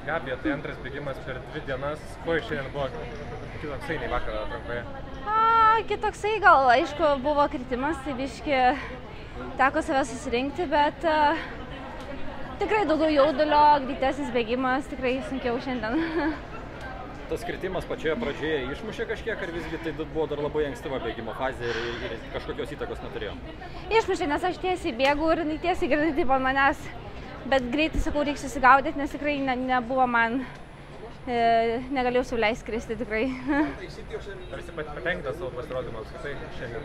Gabija, tai antras bėgimas per 2 dienas. Kuo šiandien buvo kitoksai nei vakar atrankoje? Kitoksai gal, aišku, buvo kritimas, tai biški teko save susirinkti, bet tikrai daugiau jaudulio, greitesnis bėgimas, tikrai sunkiau šiandien. Tas kritimas pačioje pradžioje išmušė kažkiek, ar visgi tai buvo dar labai ankstyva bėgimo fazė ir kažkokios įtakos neturėjo? Išmušė, nes aš tiesiai bėgu ir tiesiai greitai taip ant manęs, bet greitai, sakau, reikia susigaudyti, nes tikrai nebuvo man, negalėjau sau leisti skristi tikrai. Ar esi patenkinta savo pasirodymą apskritai šiandien?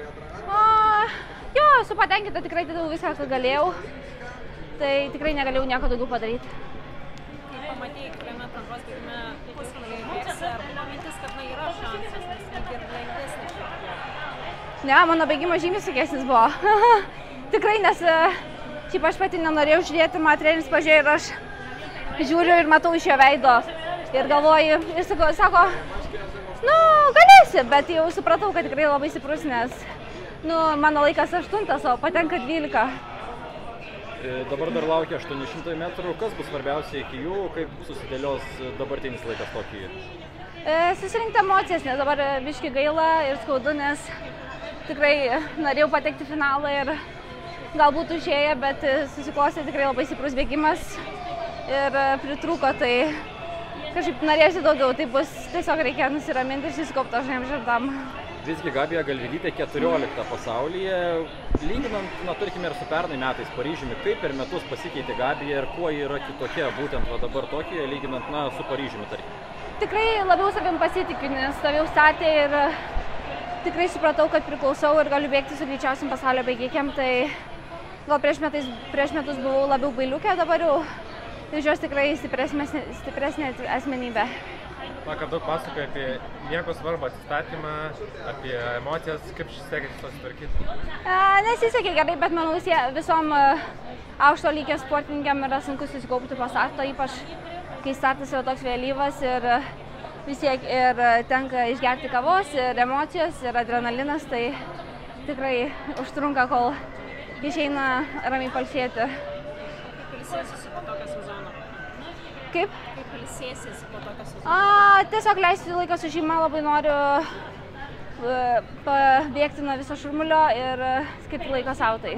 Jo, esu patenkinta, tikrai dariau viską, ką galėjau, tai tikrai negalėjau nieko daugiau padaryti. Pamatėjai, kuriame atrankos bėgime pusfinalį bėgsi, ar buvo mintis, kad yra šansas, nes lyg ir lengvesnis? Ne, mano bėgimas žymiai sunkesnis buvo. Tikrai, nes šiaip aš pati nenorėjau žiūrėti, man treneris pažiūrėjo ir aš žiūriu ir matau iš jo veido. Ir galvoju, ir sako, nu, galėsi, bet jau supratau, kad tikrai labai stiprus, nes mano laikas 8, o patenka 12. Dabar dar laukia 800 metrų. Kas bus svarbiausia iki jų, kaip susidėlios dabartinis laikas Tokijuje? Susirinkti emocijas, nes dabar biški gaila ir skaudu, nes tikrai norėjau patekti finalą ir galbūt užėję, bet susiklostė tikrai labai stiprus bėgimas ir pritrūko, tai kažkaip norėsiu daugiau, tai bus tiesiog reikia nusiraminti ir susikaupti žiniem žardam. Visgi Gabija Galvydytė 14 pasaulyje, lyginant, tarkime, ir su pernai metais Paryžiumi, kaip per metus pasikeitė Gabija ir kuo yra kitokia būtent dabar Tokijoje, lyginant su Paryžiumi, tarkim? Tikrai labiau savim pasitikiu, nes stovėjau statė ir tikrai supratau, kad priklausau ir galiu bėgti su greičiausiam pasaulio bėgikėm, tai gal prieš metus buvau labiau bailiukė, dabar jau iš jos tikrai stipresnė asmenybė. Vakar daug pasakoja apie miego svarbą, atsistatymą, apie emocijas, kaip sekėsi susitvarkyti? Nesisekė gerai, bet manau visom aukšto lygio sportininkėm yra sunku susikaupti po starto, ypač kai startas yra toks vėlyvas ir vis tiek ir tenka išgerti kavos, ir emocijos, ir adrenalinas, tai tikrai užtrunka, kol išeina ramiai pailsėti. Kaip ilsėsiesi po tokio sezono? Kaip? Kaip ilsėsiesi po tokio sezono? Tiesiog leisti laiką su šeima, labai noriu pabėgti nuo viso šurmulio ir skirti laiką sau tai.